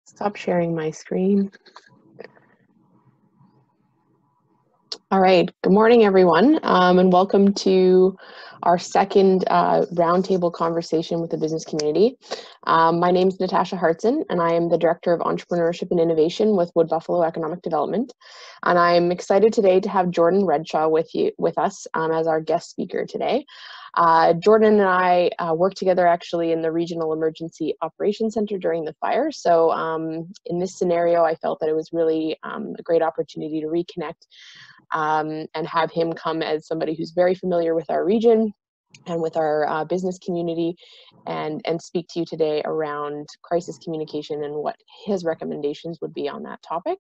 Stop sharing my screen. All right, good morning, everyone, and welcome to our second roundtable conversation with the business community. My name is Natasha Hartson, and I am the Director of Entrepreneurship and Innovation with Wood Buffalo Economic Development. And I'm excited today to have Jordan Redshaw with us as our guest speaker today. Jordan and I worked together actually in the Regional Emergency Operations Center during the fire. So in this scenario, I felt that it was really a great opportunity to reconnect and have him come as somebody who's very familiar with our region and with our business community and speak to you today around crisis communication and what his recommendations would be on that topic.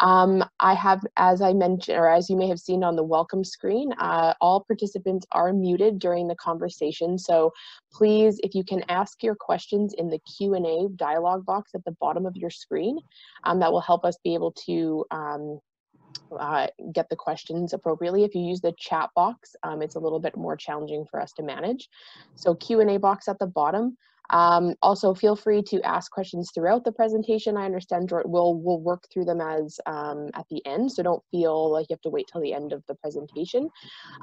I have, as I mentioned, or as you may have seen on the welcome screen, all participants are muted during the conversation. So please, if you can ask your questions in the Q&A dialog box at the bottom of your screen, that will help us be able to get the questions appropriately. If you use the chat box, it's a little bit more challenging for us to manage. So Q&A box at the bottom. Also, feel free to ask questions throughout the presentation. I understand we'll work through them as at the end, so don't feel like you have to wait till the end of the presentation.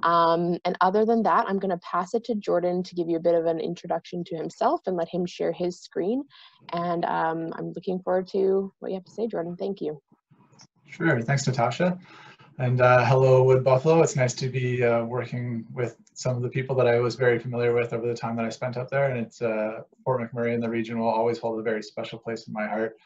And other than that, I'm going to pass it to Jordan to give you a bit of an introduction to himself and let him share his screen. And I'm looking forward to what you have to say, Jordan. Thank you. Sure, thanks Natasha. And hello Wood Buffalo. It's nice to be working with some of the people that I was very familiar with over the time that I spent up there. And it's Fort McMurray and the region will always hold a very special place in my heart,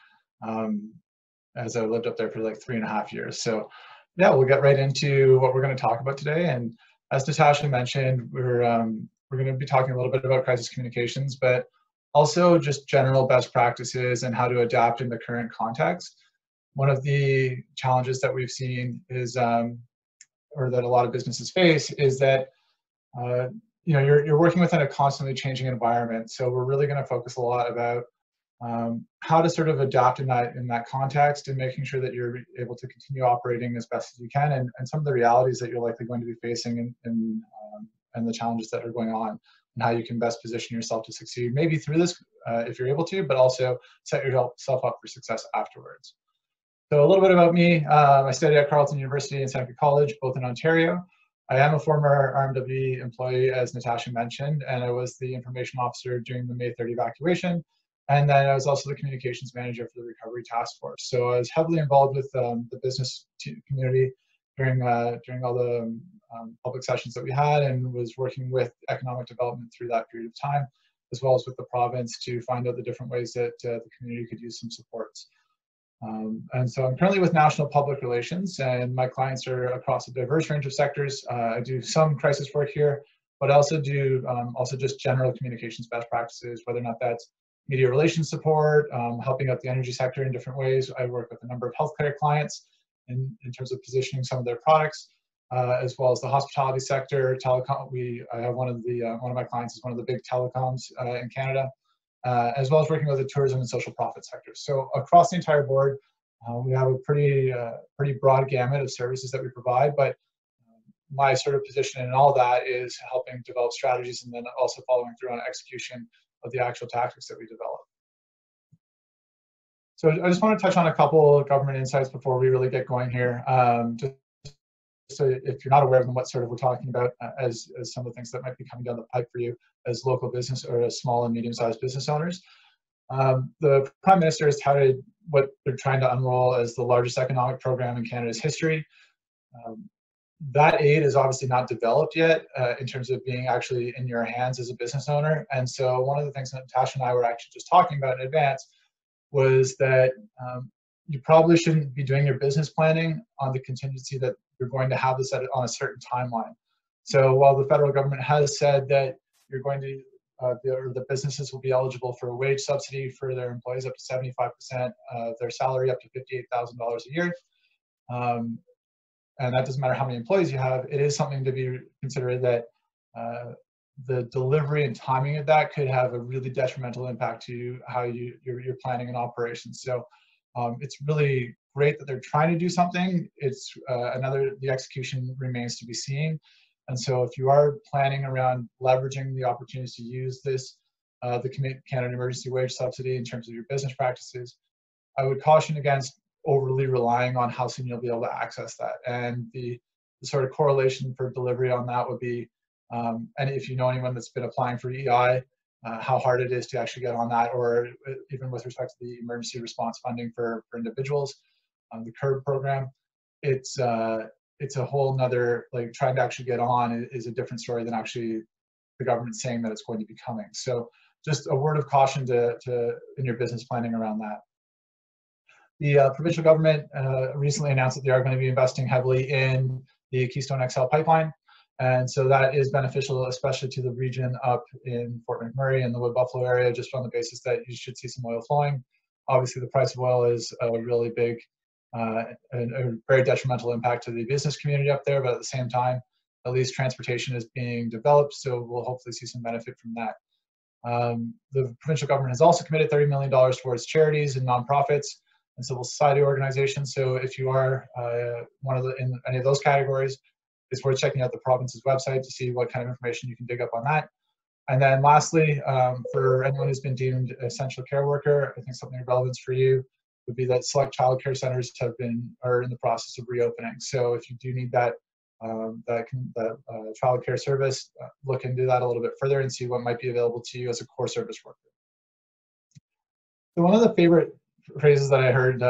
as I lived up there for like 3.5 years. So yeah, we'll get right into what we're going to talk about today. And as Natasha mentioned, we're going to be talking a little bit about crisis communications, but also just general best practices and how to adapt in the current context. One of the challenges that we've seen is, or that a lot of businesses face, is that you're working within a constantly changing environment. So we're really going to focus a lot about how to sort of adapt in that context and making sure that you're able to continue operating as best as you can, and some of the realities that you're likely going to be facing and the challenges that are going on, and how you can best position yourself to succeed, maybe through this if you're able to, but also set yourself up for success afterwards. So a little bit about me. I studied at Carleton University and Seneca College, both in Ontario. I am a former RMW employee, as Natasha mentioned, and I was the information officer during the May 30 evacuation. And then I was also the communications manager for the recovery task force. So I was heavily involved with the business community during all the public sessions that we had, and was working with economic development through that period of time, as well as with the province to find out the different ways that the community could use some supports. And so I'm currently with National Public Relations, and my clients are across a diverse range of sectors. I do some crisis work here, but I also do just general communications best practices, whether or not that's media relations support, helping out the energy sector in different ways. I work with a number of healthcare clients in terms of positioning some of their products, as well as the hospitality sector, telecom. I have one of my clients is one of the big telecoms in Canada. As well as working with the tourism and social profit sectors. So across the entire board, we have a pretty broad gamut of services that we provide, but my sort of position in all that is helping develop strategies and then also following through on execution of the actual tactics that we develop. So I just want to touch on a couple of government insights before we really get going here. So if you're not aware of them, what sort of we're talking about as some of the things that might be coming down the pipe for you as local business or as small and medium-sized business owners. The Prime Minister has touted what they're trying to unroll as the largest economic program in Canada's history. That aid is obviously not developed yet in terms of being actually in your hands as a business owner. And so one of the things that Natasha and I were actually just talking about in advance was that you probably shouldn't be doing your business planning on the contingency that you're going to have this on a certain timeline. So while the federal government has said that you're going to, the businesses will be eligible for a wage subsidy for their employees up to 75% of their salary, up to $58,000 a year. And that doesn't matter how many employees you have. It is something to be considered that the delivery and timing of that could have a really detrimental impact to how you're planning an operation. So it's really great that they're trying to do something. It's the execution remains to be seen. And so if you are planning around leveraging the opportunities to use this, the Canada Emergency Wage Subsidy in terms of your business practices, I would caution against overly relying on how soon you'll be able to access that. And the sort of correlation for delivery on that would be, and if you know anyone that's been applying for EI, how hard it is to actually get on that, or even with respect to the emergency response funding for individuals, the CURB program, it's a whole nother, like trying to actually get on is a different story than actually the government saying that it's going to be coming. So just a word of caution to in your business planning around that. The provincial government recently announced that they are going to be investing heavily in the Keystone XL Pipeline. And so that is beneficial, especially to the region up in Fort McMurray and the Wood Buffalo area, just on the basis that you should see some oil flowing. Obviously, the price of oil is a really big and a very detrimental impact to the business community up there, but at the same time, at least transportation is being developed, so we'll hopefully see some benefit from that. The provincial government has also committed $30 million towards charities and nonprofits and civil society organizations. So if you are one of in any of those categories, it's worth checking out the province's website to see what kind of information you can dig up on that. And then lastly, for anyone who's been deemed essential care worker, I think something of relevance for you would be that select child care centers are in the process of reopening. So if you do need that child care service, look into that a little bit further and see what might be available to you as a core service worker. So one of the favorite phrases that I heard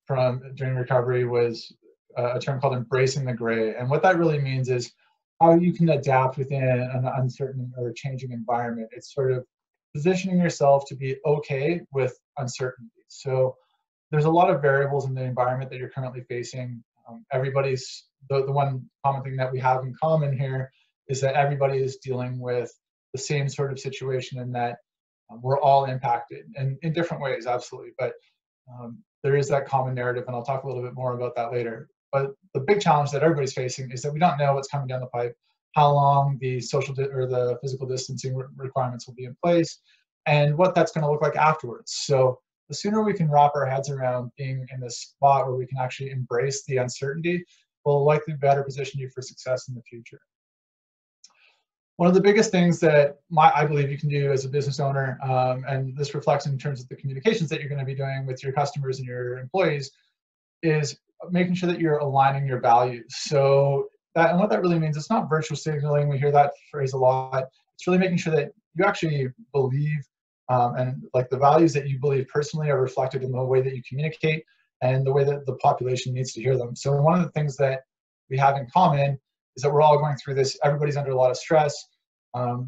during recovery was a term called embracing the gray. And what that really means is how you can adapt within an uncertain or changing environment. It's sort of positioning yourself to be okay with uncertainty. So there's a lot of variables in the environment that you're currently facing. Everybody's, the one common thing that we have in common here is that everybody is dealing with the same sort of situation, and that we're all impacted and in different ways, absolutely. But there is that common narrative, and I'll talk a little bit more about that later. But the big challenge that everybody's facing is that we don't know what's coming down the pipe, how long the social or the physical distancing requirements will be in place, and what that's going to look like afterwards. So the sooner we can wrap our heads around being in this spot where we can actually embrace the uncertainty, will likely better position you for success in the future. One of the biggest things that I believe you can do as a business owner, and this reflects in terms of the communications that you're going to be doing with your customers and your employees, is making sure that you're aligning your values. So and what that really means, it's not virtue signaling. We hear that phrase a lot. It's really making sure that you actually believe and like the values that you believe personally are reflected in the way that you communicate and the way that the population needs to hear them. So one of the things that we have in common is that we're all going through this. Everybody's under a lot of stress.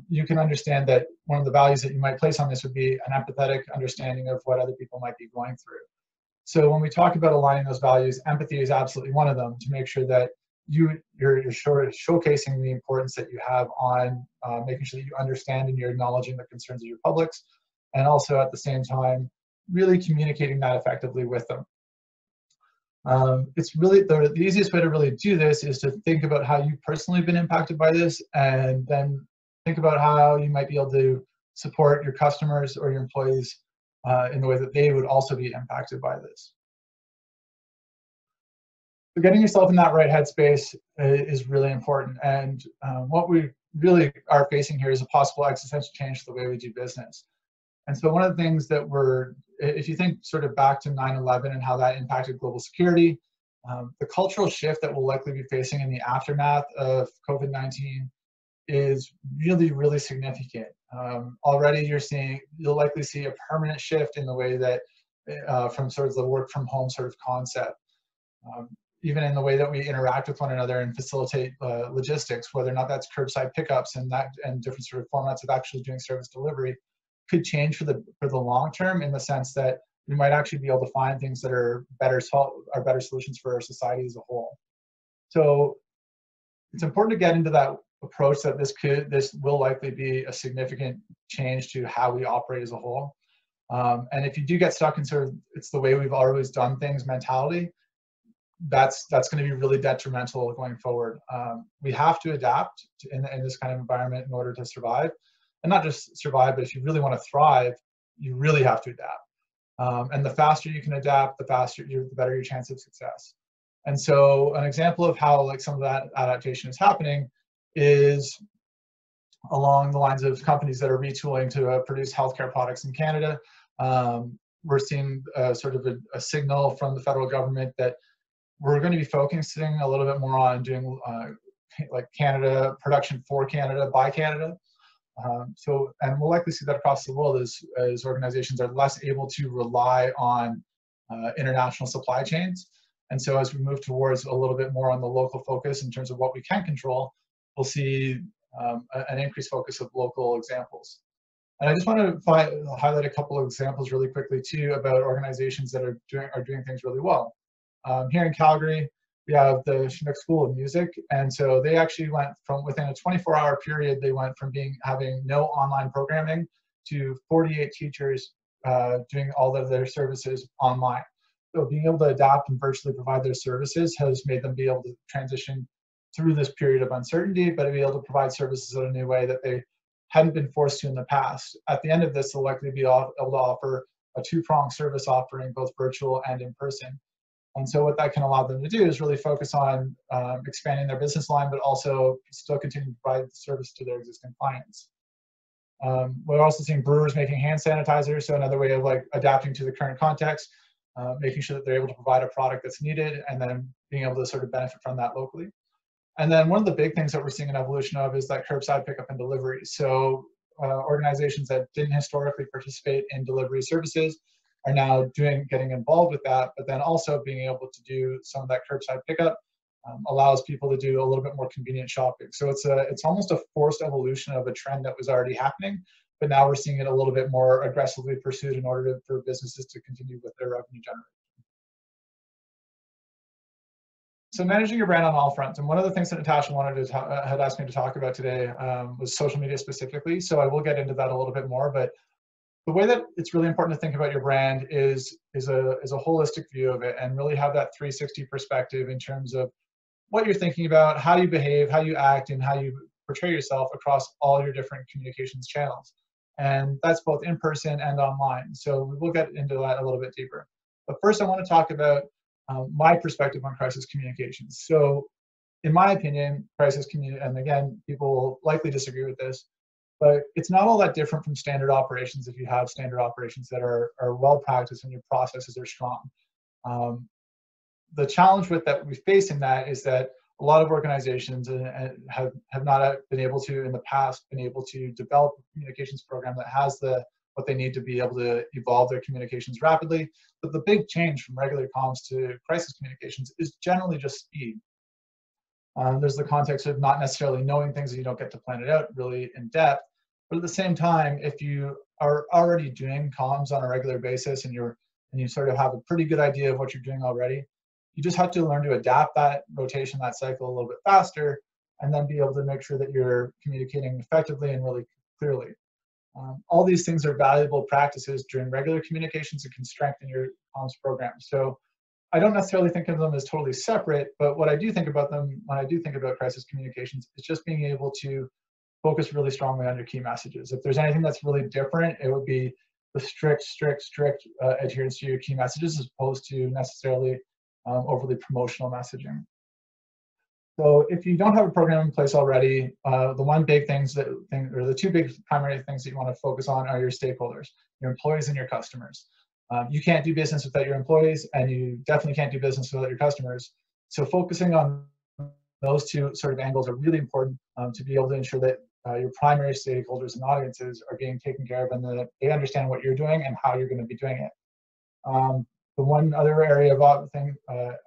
You can understand that one of the values that you might place on this would be an empathetic understanding of what other people might be going through. So when we talk about aligning those values, empathy is absolutely one of them, to make sure that you're showcasing the importance that you have on making sure that you understand and you're acknowledging the concerns of your publics, and also at the same time really communicating that effectively with them. It's really the easiest way to really do this is to think about how you've personally been impacted by this, and then think about how you might be able to support your customers or your employees in the way that they would also be impacted by this. So getting yourself in that right headspace is really important, and what we really are facing here is a possible existential change to the way we do business. And so one of the things that if you think sort of back to 9/11 and how that impacted global security, the cultural shift that we'll likely be facing in the aftermath of COVID-19 is really, really significant. Already you'll likely see a permanent shift in the way that from sort of the work from home sort of concept. Even in the way that we interact with one another and facilitate logistics, whether or not that's curbside pickups and different sort of formats of actually doing service delivery, could change for the long term, in the sense that we might actually be able to find things that are better solutions for our society as a whole. So it's important to get into that approach that this will likely be a significant change to how we operate as a whole. And if you do get stuck in sort of it's the way we've always done things mentality, that's going to be really detrimental going forward. We have to adapt in this kind of environment in order to survive. And not just survive, but if you really want to thrive, you really have to adapt. And the faster you can adapt, the better your chance of success. And so an example of how like some of that adaptation is happening is along the lines of companies that are retooling to produce healthcare products in Canada. we're seeing sort of a signal from the federal government that we're going to be focusing a little bit more on doing like Canada production for Canada by Canada. And we'll likely see that across the world as organizations are less able to rely on international supply chains. And so as we move towards a little bit more on the local focus in terms of what we can control, we'll see an increased focus of local examples. And I just want to highlight a couple of examples really quickly too about organizations that are doing things really well. Here in Calgary, we have the Chinook School of Music, and so they actually went from within a 24-hour period, they went from having no online programming to 48 teachers doing all of their services online. So being able to adapt and virtually provide their services has made them be able to transition through this period of uncertainty, but be able to provide services in a new way that they hadn't been forced to in the past. At the end of this, they'll likely be able to offer a two-pronged service offering, both virtual and in person. And so what that can allow them to do is really focus on expanding their business line, but also still continue to provide the service to their existing clients. We're also seeing brewers making hand sanitizer, so another way of like adapting to the current context, making sure that they're able to provide a product that's needed, and then being able to sort of benefit from that locally. And then one of the big things that we're seeing an evolution of is that curbside pickup and delivery. So organizations that didn't historically participate in delivery services are now getting involved with that, but then also being able to do some of that curbside pickup allows people to do a little bit more convenient shopping. So it's almost a forced evolution of a trend that was already happening, but now we're seeing it a little bit more aggressively pursued in order for businesses to continue with their revenue generation. So managing your brand on all fronts, and one of the things that Natasha had asked me to talk about today was social media specifically. So I will get into that a little bit more, but the way that it's really important to think about your brand is a holistic view of it, and really have that 360 perspective in terms of what you're thinking about, how you behave, how you act, and how you portray yourself across all your different communications channels. And that's both in person and online. So we will get into that a little bit deeper. But first I want to talk about my perspective on crisis communications. So in my opinion, crisis communication, and again, people will likely disagree with this, but it's not all that different from standard operations if you have standard operations that are well practiced and your processes are strong. The challenge that we face in that is that a lot of organizations have not been able to, in the past, been able to develop a communications program that has what they need to be able to evolve their communications rapidly. But the big change from regular comms to crisis communications is generally just speed. There's the context of not necessarily knowing things that you don't get to plan it out really in depth. But at the same time, if you are already doing comms on a regular basis and you sort of have a pretty good idea of what you're doing already, you just have to learn to adapt that rotation, that cycle a little bit faster, and then be able to make sure that you're communicating effectively and really clearly. All these things are valuable practices during regular communications and can strengthen your comms program. So I don't necessarily think of them as totally separate, but what I do think about them when I do think about crisis communications is just being able to focus really strongly on your key messages. If there's anything that's really different, it would be the strict adherence to your key messages as opposed to necessarily overly promotional messaging. So if you don't have a program in place already, the two big primary things that you want to focus on are your stakeholders, your employees and your customers. You can't do business without your employees, and you definitely can't do business without your customers. So focusing on those two sort of angles are really important to be able to ensure that your primary stakeholders and audiences are being taken care of, and that they understand what you're doing and how you're going to be doing it. The one other area of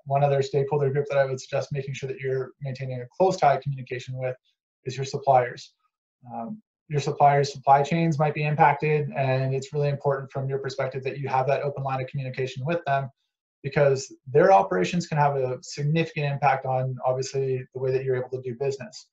one other stakeholder group that I would suggest making sure that you're maintaining a close tie communication with is your suppliers. Your suppliers' supply chains might be impacted, and it's really important from your perspective that you have that open line of communication with them, because their operations can have a significant impact on, obviously, the way that you're able to do business.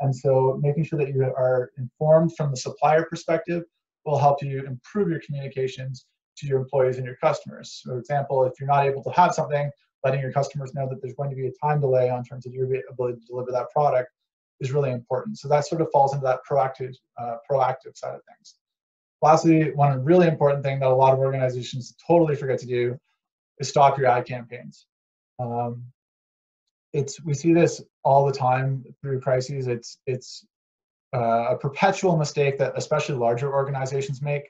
And so making sure that you are informed from the supplier perspective will help you improve your communications to your employees and your customers. For example, if you're not able to have something, letting your customers know that there's going to be a time delay on terms of your ability to deliver that product is really important. So that sort of falls into that proactive side of things. Lastly, one really important thing that a lot of organizations totally forget to do is stop your ad campaigns. We see this all the time through crises. It's a perpetual mistake that especially larger organizations make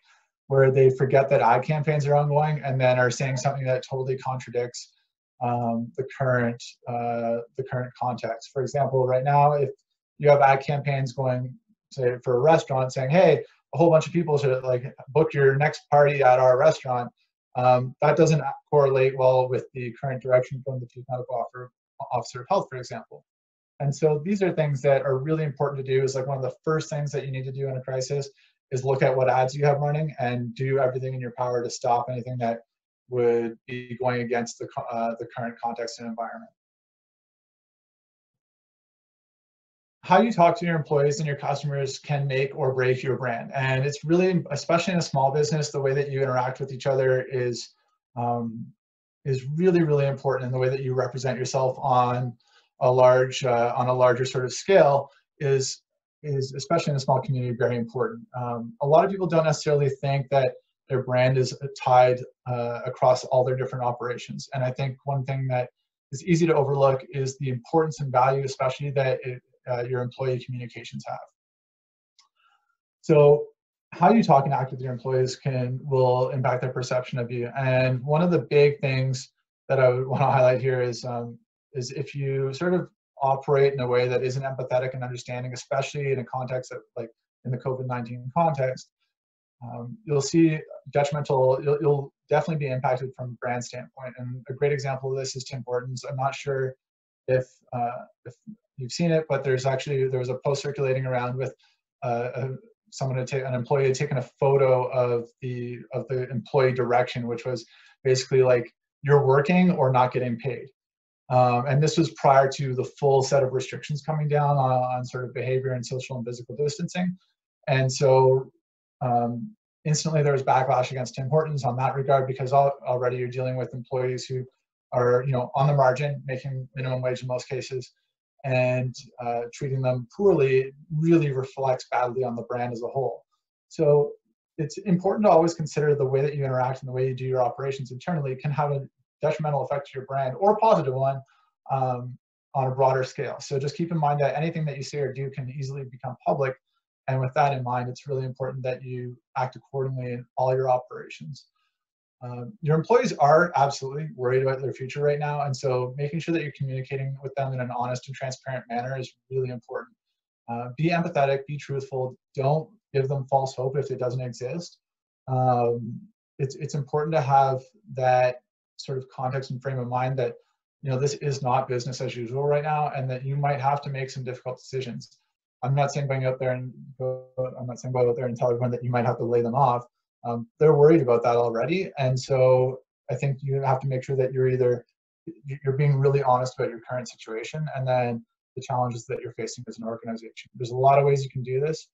where they forget that ad campaigns are ongoing and then are saying something that totally contradicts the current context. For example, right now, if you have ad campaigns going, say, for a restaurant saying, hey, a whole bunch of people should like book your next party at our restaurant, that doesn't correlate well with the current direction from the Chief Medical Officer of Health, for example. And so these are things that are really important to do. Is like one of the first things that you need to do in a crisis is look at what ads you have running and do everything in your power to stop anything that would be going against the current context and environment. How you talk to your employees and your customers can make or break your brand. And it's really, especially in a small business, the way that you interact with each other is really, really important. And the way that you represent yourself on a larger sort of scale is especially in a small community, very important. A lot of people don't necessarily think that their brand is tied across all their different operations. And I think one thing that is easy to overlook is the importance and value, especially that your employee communications have. So how you talk and act with your employees will impact their perception of you. And one of the big things that I would want to highlight here is if you sort of operate in a way that isn't empathetic and understanding, especially in a context of like in the COVID-19 context, you'll see you'll definitely be impacted from a brand standpoint. And a great example of this is Tim Hortons. I'm not sure if you've seen it, but there was a post circulating around with an employee had taken a photo of the employee direction, which was basically like, you're working or not getting paid. And this was prior to the full set of restrictions coming down on sort of behavior and social and physical distancing. And so instantly there was backlash against Tim Hortons on that regard, because already you're dealing with employees who are on the margin, making minimum wage in most cases, and treating them poorly really reflects badly on the brand as a whole. So it's important to always consider the way that you interact and the way you do your operations internally can have a detrimental effect to your brand, or a positive one, on a broader scale. So just keep in mind that anything that you say or do can easily become public. And with that in mind, it's really important that you act accordingly in all your operations. Your employees are absolutely worried about their future right now. And so making sure that you're communicating with them in an honest and transparent manner is really important. Be empathetic, be truthful. Don't give them false hope if it doesn't exist. It's important to have that sort of context and frame of mind that this is not business as usual right now, and that you might have to make some difficult decisions. I'm not saying go out there and tell everyone that you might have to lay them off. They're worried about that already, and so I think you have to make sure that you're being really honest about your current situation, and then the challenges that you're facing as an organization. There's a lot of ways you can do this,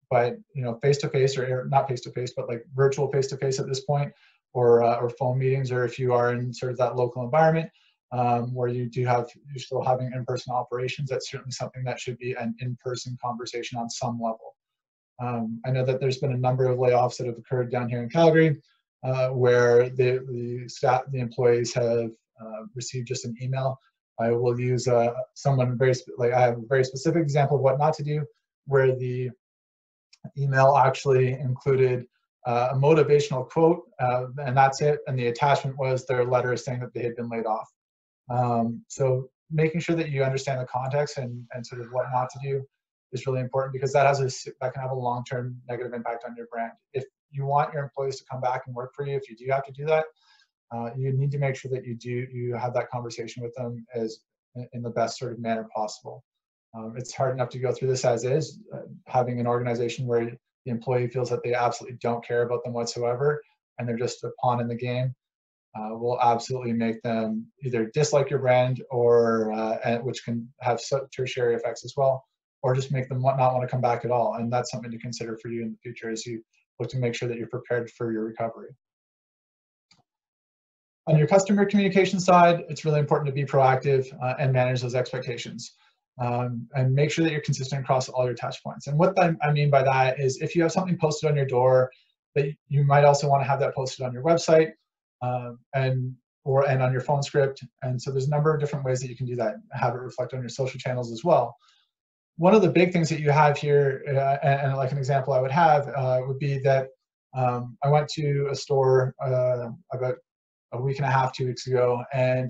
but face-to-face, or not face-to-face, but like virtual face-to-face at this point, or phone meetings, or if you are in sort of that local environment where you're still having in-person operations, that's certainly something that should be an in-person conversation on some level. I know that there's been a number of layoffs that have occurred down here in Calgary, where the employees have received just an email. I will use I have a very specific example of what not to do, where the email actually included a motivational quote, and that's it. And the attachment was their letter saying that they had been laid off. So making sure that you understand the context and sort of what not to do is really important, because that can have a long-term negative impact on your brand. If you want your employees to come back and work for you, if you do have to do that, you need to make sure that you have that conversation with them in the best sort of manner possible. It's hard enough to go through this as is. Having an organization where the employee feels that they absolutely don't care about them whatsoever, and they're just a pawn in the game, will absolutely make them either dislike your brand, or which can have tertiary effects as well, or just make them not want to come back at all. And that's something to consider for you in the future as you look to make sure that you're prepared for your recovery. On your customer communication side, it's really important to be proactive and manage those expectations. And make sure that you're consistent across all your touch points. And what I mean by that is, if you have something posted on your door, that you might also want to have that posted on your website, and on your phone script. And so there's a number of different ways that you can do that, have it reflect on your social channels as well. One of the big things that you have here, and like an example I would have, would be that I went to a store about a week and a half, 2 weeks ago, and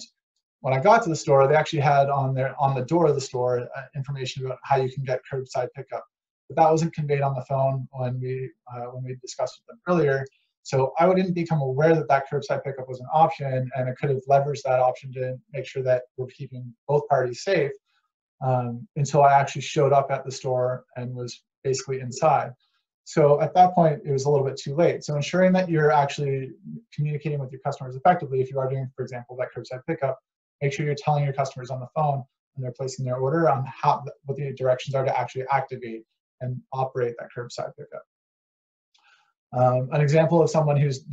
when I got to the store, they actually had on the door of the store information about how you can get curbside pickup. But that wasn't conveyed on the phone when we discussed with them earlier. So I didn't become aware that that curbside pickup was an option, and I could have leveraged that option to make sure that we're keeping both parties safe until I actually showed up at the store and was basically inside. So at that point, it was a little bit too late. So ensuring that you're actually communicating with your customers effectively, if you are doing, for example, that curbside pickup, make sure you're telling your customers on the phone when they're placing their order on what the directions are to actually activate and operate that curbside pickup. An example of someone who's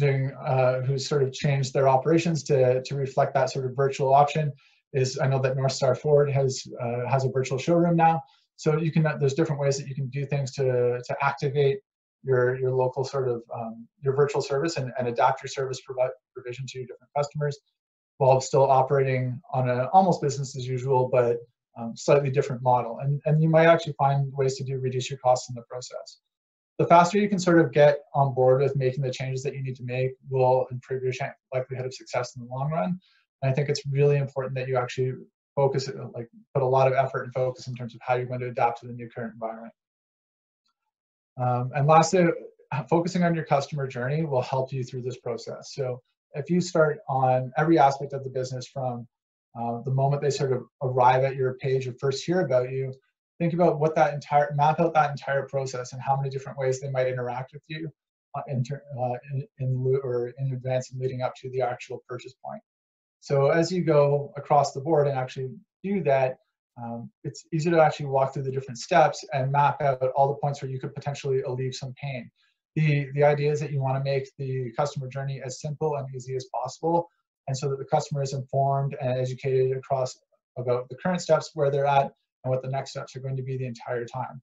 sort of changed their operations to reflect that sort of virtual option is, I know that North Star Ford has a virtual showroom now. So you can, there's different ways that you can do things to activate your local sort of your virtual service and adapt your service provision to different customers, while still operating on an almost business as usual, but slightly different model. And you might actually find ways to reduce your costs in the process. The faster you can sort of get on board with making the changes that you need to make will improve your likelihood of success in the long run. And I think it's really important that you actually focus, put a lot of effort and focus in terms of how you're going to adapt to the new current environment. And lastly, focusing on your customer journey will help you through this process. So if you start on every aspect of the business from the moment they sort of arrive at your page or first hear about you, think about what map out that entire process and how many different ways they might interact with you in advance and leading up to the actual purchase point. So as you go across the board and actually do that, it's easy to actually walk through the different steps and map out all the points where you could potentially alleviate some pain. The idea is that you want to make the customer journey as simple and easy as possible, and so that the customer is informed and educated about the current steps, where they're at, and what the next steps are going to be the entire time.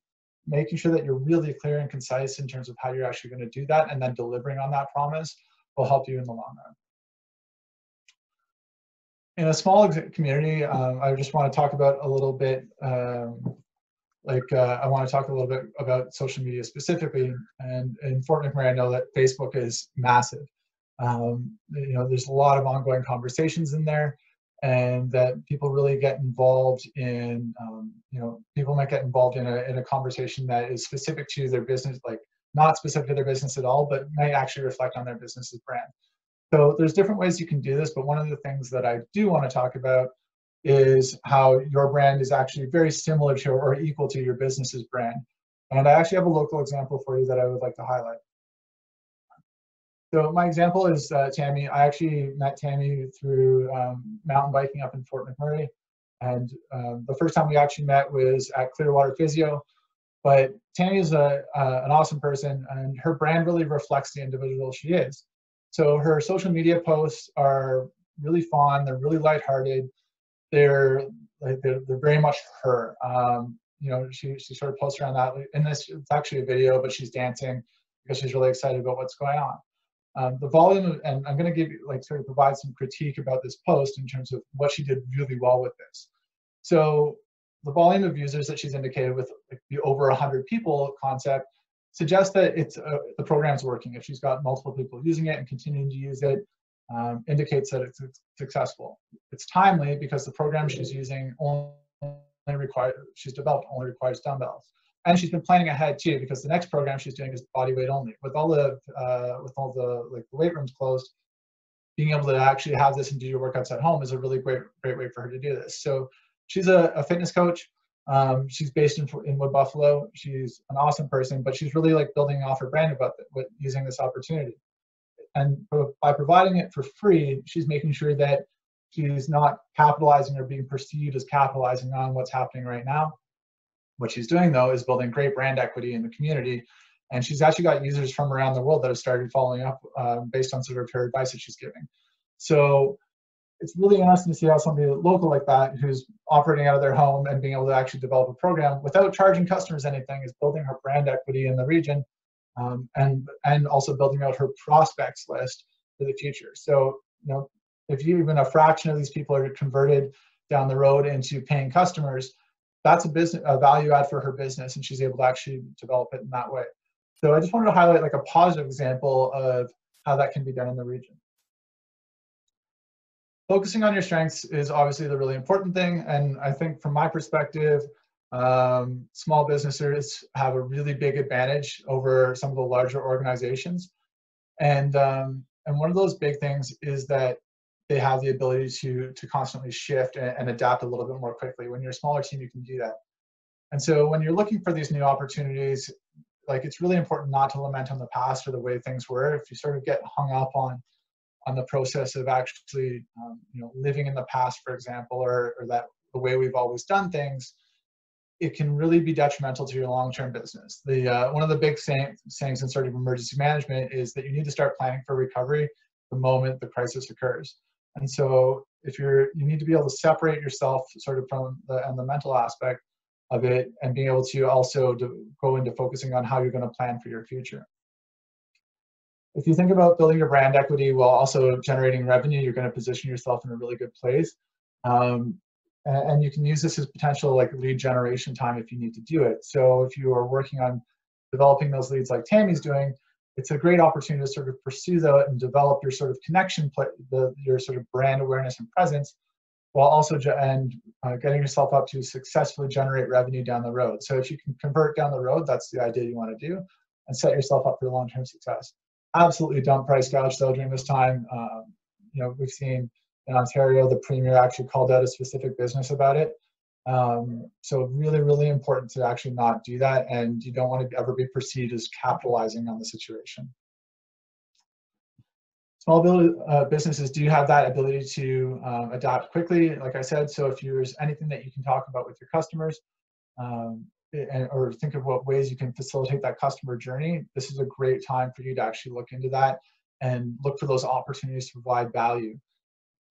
Making sure that you're really clear and concise in terms of how you're actually going to do that, and then delivering on that promise will help you in the long run. In a small community, I just want to talk about a little bit, I want to talk a little bit about social media specifically. And in Fort McMurray, I know that Facebook is massive. There's a lot of ongoing conversations in there, and that people really get involved in, people might get involved in a conversation that is specific to their business, like not specific to their business at all, but may actually reflect on their business's brand. So there's different ways you can do this, but one of the things that I do want to talk about is how your brand is actually very similar to or equal to your business's brand. And I actually have a local example for you that I would like to highlight. So my example is Tammy. I actually met Tammy through mountain biking up in Fort McMurray. And the first time we actually met was at Clearwater Physio. But Tammy is an awesome person, and her brand really reflects the individual she is. So her social media posts are really fun. They're really lighthearted. They're very much her. She sort of posts around that. In this, it's actually a video, but she's dancing because she's really excited about what's going on. The volume, and I'm going to give you sort of provide some critique about this post in terms of what she did really well with this. So the volume of users that she's indicated with the over 100 people concept suggests that the program's working. If she's got multiple people using it and continuing to use it, indicates that it's successful. It's timely because the program she's using she's developed only requires dumbbells. And she's been planning ahead too, because the next program she's doing is body weight only. With all the the weight rooms closed, being able to actually have this and do your workouts at home is a really great way for her to do this. So she's a fitness coach. She's based in Wood Buffalo. She's an awesome person, but she's really building off her brand about using this opportunity. And by providing it for free, she's making sure that she's not capitalizing or being perceived as capitalizing on what's happening right now. What she's doing, though, is building great brand equity in the community. And she's actually got users from around the world that have started following up based on sort of her advice that she's giving. So it's really interesting to see how somebody local like that, who's operating out of their home and being able to actually develop a program without charging customers anything, is building her brand equity in the region, and also building out her prospects list for the future. So, if even a fraction of these people are converted down the road into paying customers, that's a value add for her business, and she's able to actually develop it in that way. So I just wanted to highlight like a positive example of how that can be done in the region. Focusing on your strengths is obviously the really important thing. And I think from my perspective, small businesses have a really big advantage over some of the larger organizations. And one of those big things is that they have the ability to constantly shift and adapt a little bit more quickly. When you're a smaller team, you can do that. And so when you're looking for these new opportunities, like it's really important not to lament on the past or the way things were. If you sort of get hung up on the process of actually living in the past, for example, or that the way we've always done things, it can really be detrimental to your long-term business. One of the big sayings in sort of emergency management is that you need to start planning for recovery the moment the crisis occurs. And so if you need to be able to separate yourself sort of from the mental aspect of it, and being able to also go into focusing on how you're going to plan for your future. If you think about building your brand equity while also generating revenue, you're going to position yourself in a really good place. And you can use this as potential like lead generation time if you need to do it. So if you are working on developing those leads like Tammy's doing, it's a great opportunity to sort of pursue that and develop your sort of connection, your sort of brand awareness and presence, while also getting yourself up to successfully generate revenue down the road. So if you can convert down the road, that's the idea you want to do, and set yourself up for long-term success. Absolutely don't price gouge though during this time. We've seen in Ontario, the Premier actually called out a specific business about it. So really, really important to actually not do that, and you don't want to ever be perceived as capitalizing on the situation. Small businesses do have that ability to adapt quickly, like I said. So if there's anything that you can talk about with your customers, or think of what ways you can facilitate that customer journey, this is a great time for you to actually look into that and look for those opportunities to provide value.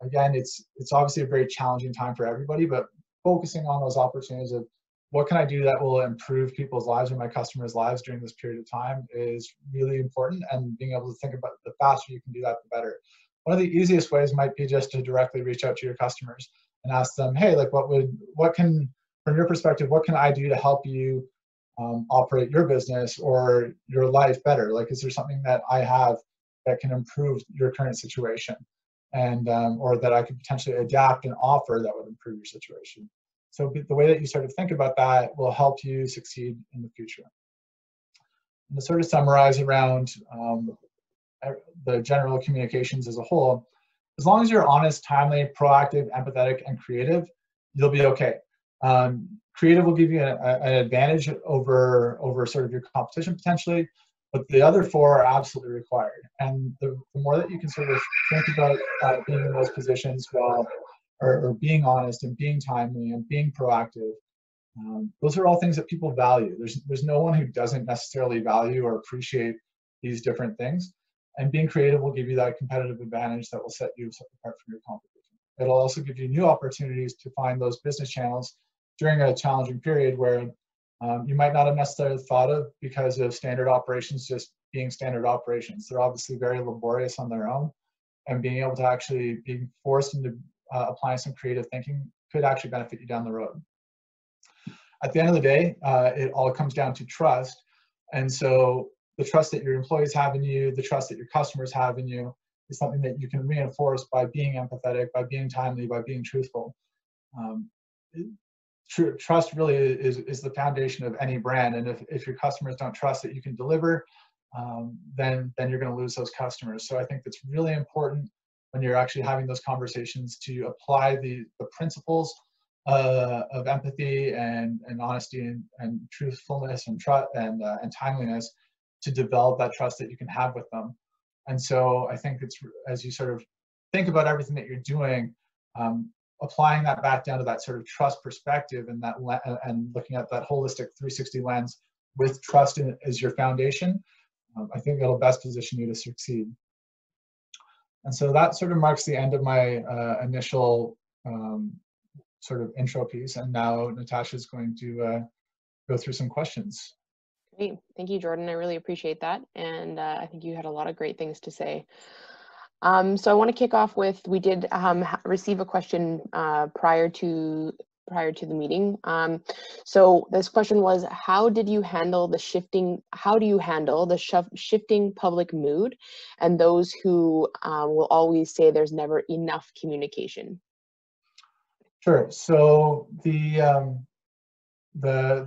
Again, it's obviously a very challenging time for everybody, but focusing on those opportunities of what can I do that will improve people's lives or my customers' lives during this period of time is really important, and being able to think about the faster you can do that, the better. One of the easiest ways might be just to directly reach out to your customers and ask them, hey, like from your perspective, what can I do to help you operate your business or your life better? Like, is there something that I have that can improve your current situation? And or that I could potentially adapt and offer that would improve your situation. So the way that you sort of think about that will help you succeed in the future. And to sort of summarize around the general communications as a whole, as long as you're honest, timely, proactive, empathetic, and creative, you'll be okay. Creative will give you an advantage over sort of your competition potentially, but the other four are absolutely required. And the more that you can sort of think about being in those positions or being honest and being timely and being proactive, those are all things that people value. There's no one who doesn't necessarily value or appreciate these different things. And being creative will give you that competitive advantage that will set you apart from your competition. It'll also give you new opportunities to find those business channels during a challenging period where you might not have necessarily thought of because of standard operations just being standard operations. They're obviously very laborious on their own, and being able to actually be forced into applying some creative thinking could actually benefit you down the road. At the end of the day, it all comes down to trust. And so the trust that your employees have in you, the trust that your customers have in you, is something that you can reinforce by being empathetic, by being timely, by being truthful. Trust really is the foundation of any brand, and if your customers don't trust that you can deliver, then you're going to lose those customers. So I think it's really important when you're actually having those conversations to apply the principles of empathy and honesty and truthfulness and timeliness to develop that trust that you can have with them. And so I think it's, as you sort of think about everything that you're doing, applying that back down to that sort of trust perspective and looking at that holistic 360 lens with trust as your foundation, I think that'll best position you to succeed. And so that sort of marks the end of my initial sort of intro piece. And now Natasha is going to go through some questions. Great. Thank you, Jordan. I really appreciate that. And I think you had a lot of great things to say. So I want to kick off with, we did receive a question prior to prior to the meeting. So this question was, how do you handle the shifting public mood and those who will always say there's never enough communication? Sure. So the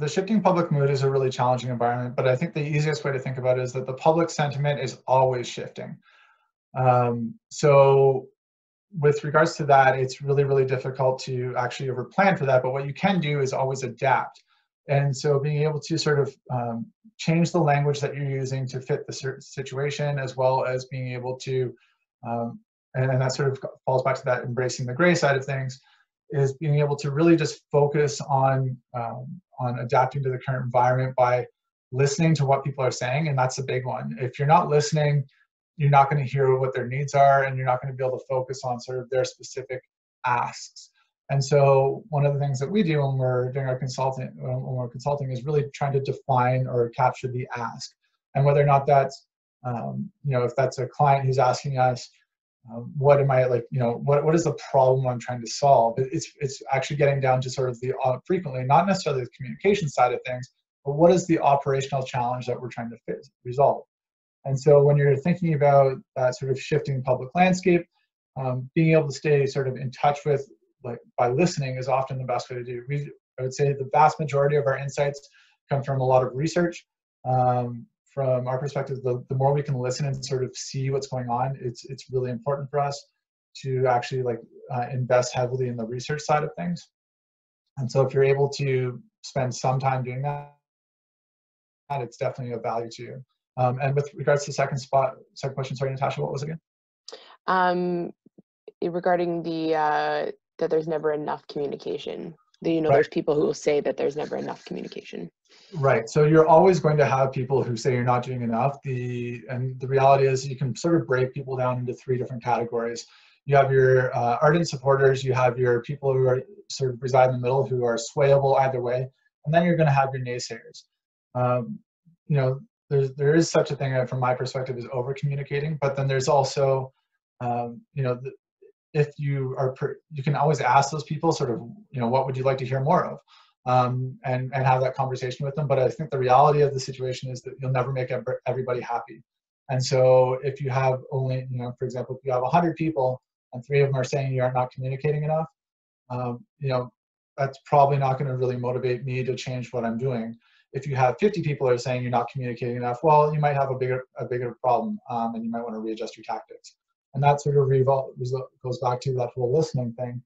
shifting public mood is a really challenging environment, but I think the easiest way to think about it is that the public sentiment is always shifting. So with regards to that, it's really, really difficult to actually ever plan for that, but what you can do is always adapt. And so being able to sort of change the language that you're using to fit the situation, as well as being able to, and that sort of falls back to that embracing the gray side of things, is being able to really just focus on adapting to the current environment by listening to what people are saying, and that's a big one. If you're not listening, you're not going to hear what their needs are, and you're not going to be able to focus on sort of their specific asks. And so one of the things that we do when we're doing our consulting is really trying to define or capture the ask, and whether or not that's if that's a client who's asking us, what am I like, what is the problem I'm trying to solve? It's actually getting down to sort of the frequently, not necessarily the communication side of things, but what is the operational challenge that we're trying to resolve? And so when you're thinking about that sort of shifting public landscape, being able to stay sort of in touch with, like, by listening is often the best way to do. I would say the vast majority of our insights come from a lot of research. From our perspective, the more we can listen and sort of see what's going on, it's really important for us to actually invest heavily in the research side of things. And so if you're able to spend some time doing that, it's definitely of value to you. And with regards to the second question, sorry, Natasha, what was it again? Regarding the that there's never enough communication. Right. There's people who will say that there's never enough communication. Right. So you're always going to have people who say you're not doing enough. And the reality is you can sort of break people down into three different categories. You have your ardent supporters, you have your people who are sort of reside in the middle, who are swayable either way, and then you're going to have your naysayers. There is such a thing from my perspective as over communicating, but then there's also, if you can always ask those people sort of, what would you like to hear more of, and have that conversation with them. But I think the reality of the situation is that you'll never make everybody happy. And so if you have only, for example, if you have 100 people and 3 of them are saying you are not communicating enough, that's probably not going to really motivate me to change what I'm doing. If you have 50 people that are saying you're not communicating enough, well, you might have a bigger problem, and you might want to readjust your tactics. And that sort of goes back to that whole listening thing,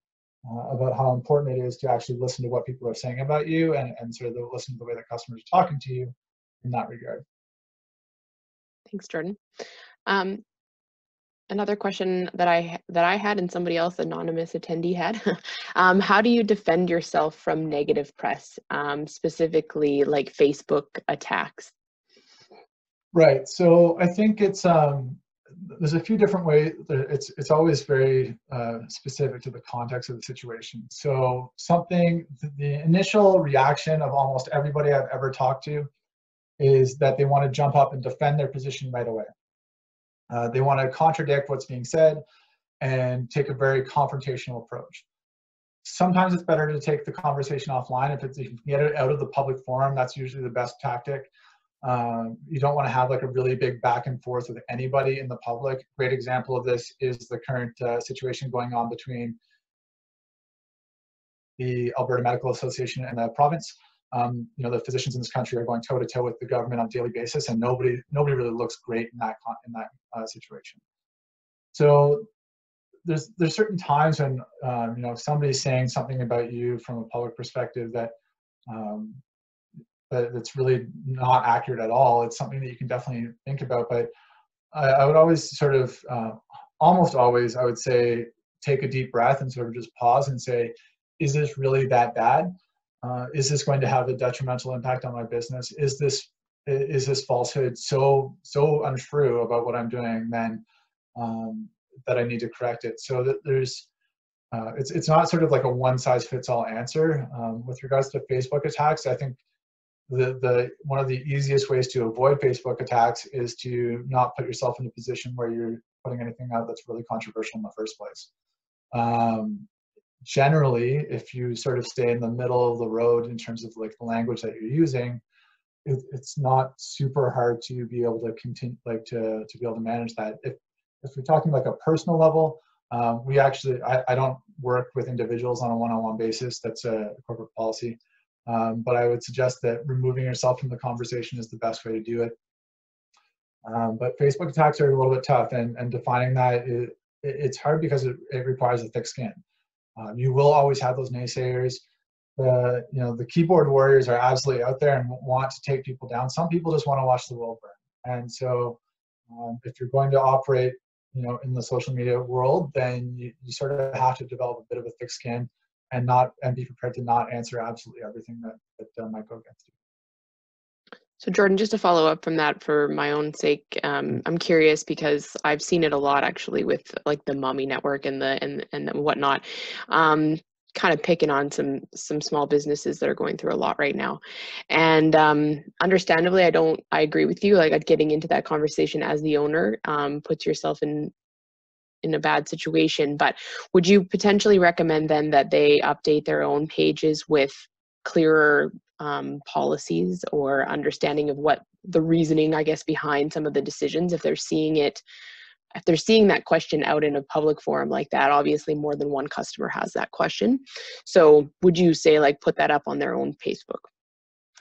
about how important it is to actually listen to what people are saying about you, and sort of listen to the way that customers are talking to you in that regard. Thanks, Jordan. Another question that I had, and somebody else, anonymous attendee, had, how do you defend yourself from negative press, specifically like Facebook attacks? Right. So I think it's there's a few different ways. It's always very specific to the context of the situation. So the initial reaction of almost everybody I've ever talked to is that they want to jump up and defend their position right away. They want to contradict what's being said and take a very confrontational approach. Sometimes it's better to take the conversation offline. If you can get it out of the public forum, that's usually the best tactic. You don't want to have like a really big back and forth with anybody in the public. Great example of this is the current situation going on between the Alberta Medical Association and the province. The physicians in this country are going toe-to-toe with the government on a daily basis, and nobody really looks great in that situation. So there's certain times when if somebody's saying something about you from a public perspective that that's really not accurate at all, it's something that you can definitely think about. But I would always sort of, almost always, I would say, take a deep breath and sort of just pause and say, is this really that bad? Is this going to have a detrimental impact on my business? Is this falsehood so untrue about what I'm doing then that I need to correct it? So that there's, it's not sort of like a one-size-fits-all answer. With regards to Facebook attacks, I think one of the easiest ways to avoid Facebook attacks is to not put yourself in a position where you're putting anything out that's really controversial in the first place. generally, if you sort of stay in the middle of the road in terms of like the language that you're using, it's not super hard to be able to continue, like to be able to manage that. If we're talking like a personal level, we actually, I don't work with individuals on a one-on-one basis. That's a corporate policy. But I would suggest that removing yourself from the conversation is the best way to do it. But Facebook attacks are a little bit tough, and defining that, it's hard because it requires a thick skin. You will always have those naysayers. The keyboard warriors are absolutely out there and want to take people down. Some people just want to watch the world burn. And so if you're going to operate, in the social media world, then you sort of have to develop a bit of a thick skin and be prepared to not answer absolutely everything that might go against you. So Jordan, just to follow up from that for my own sake, I'm curious because I've seen it a lot actually with like the mommy network and whatnot, kind of picking on some small businesses that are going through a lot right now. And understandably, I agree with you, like getting into that conversation as the owner puts yourself in a bad situation. But would you potentially recommend then that they update their own pages with clearer policies or understanding of what the reasoning, I guess, behind some of the decisions, if they're seeing that question out in a public forum like that? Obviously more than one customer has that question. So would you say like put that up on their own Facebook,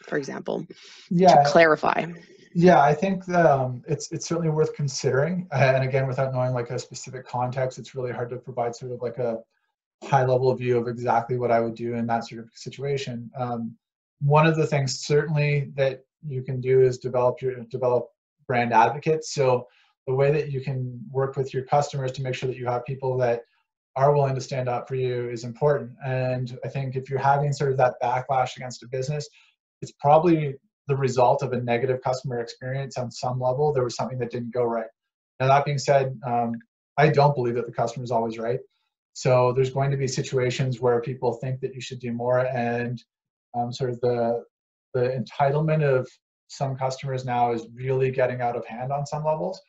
for example, to clarify? Yeah, I think it's certainly worth considering. And again, without knowing like a specific context, it's really hard to provide sort of like a high level view of exactly what I would do in that sort of situation. One of the things certainly that you can do is develop brand advocates. So the way that you can work with your customers to make sure that you have people that are willing to stand up for you is important. And I think if you're having sort of that backlash against a business, it's probably the result of a negative customer experience on some level. There was something that didn't go right. Now, that being said, I don't believe that the customer is always right. So there's going to be situations where people think that you should do more, and sort of the entitlement of some customers now is really getting out of hand on some levels.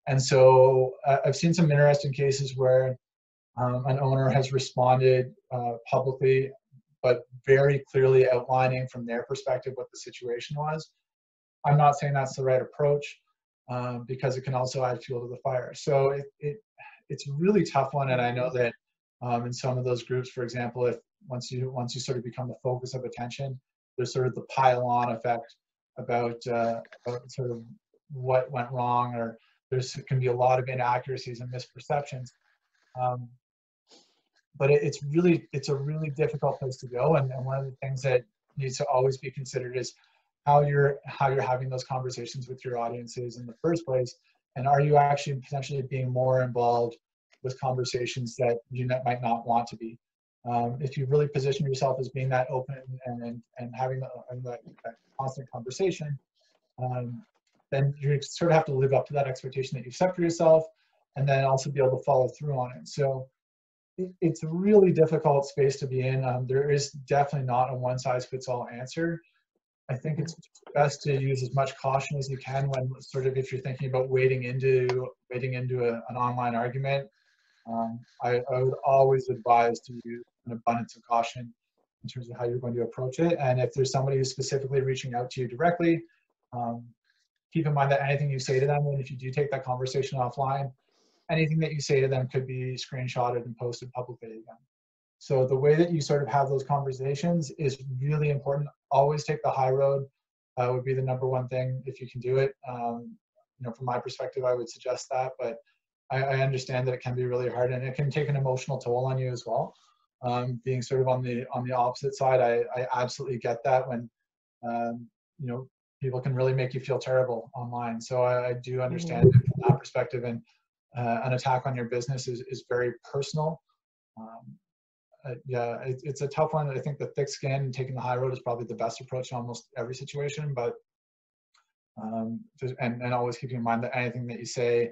And so I've seen some interesting cases where an owner has responded publicly, but very clearly outlining from their perspective what the situation was. I'm not saying that's the right approach because it can also add fuel to the fire. So it's a really tough one, and I know that in some of those groups, for example, if once you sort of become the focus of attention, there's sort of the pile-on effect about sort of what went wrong, or there can be a lot of inaccuracies and misperceptions. But it's a really difficult place to go, and one of the things that needs to always be considered is how you're having those conversations with your audiences in the first place, and are you actually potentially being more involved with conversations that you might not want to be. If you really position yourself as being that open and having that constant conversation, then you sort of have to live up to that expectation that you've set for yourself, and then also be able to follow through on it. So it's a really difficult space to be in. There is definitely not a one-size-fits-all answer. I think it's best to use as much caution as you can when sort of if you're thinking about wading into an online argument. I would always advise to use an abundance of caution in terms of how you're going to approach it. And if there's somebody who's specifically reaching out to you directly, keep in mind that anything you say to them, and if you do take that conversation offline, anything that you say to them could be screenshotted and posted publicly again. So the way that you sort of have those conversations is really important. Always take the high road would be the number one thing if you can do it. From my perspective, I would suggest that, but I understand that it can be really hard, and it can take an emotional toll on you as well. Being sort of on the opposite side, I absolutely get that when people can really make you feel terrible online. So I do understand it from that perspective, and an attack on your business is very personal. It's a tough one. I think the thick skin and taking the high road is probably the best approach in almost every situation, but and always keeping in mind that anything that you say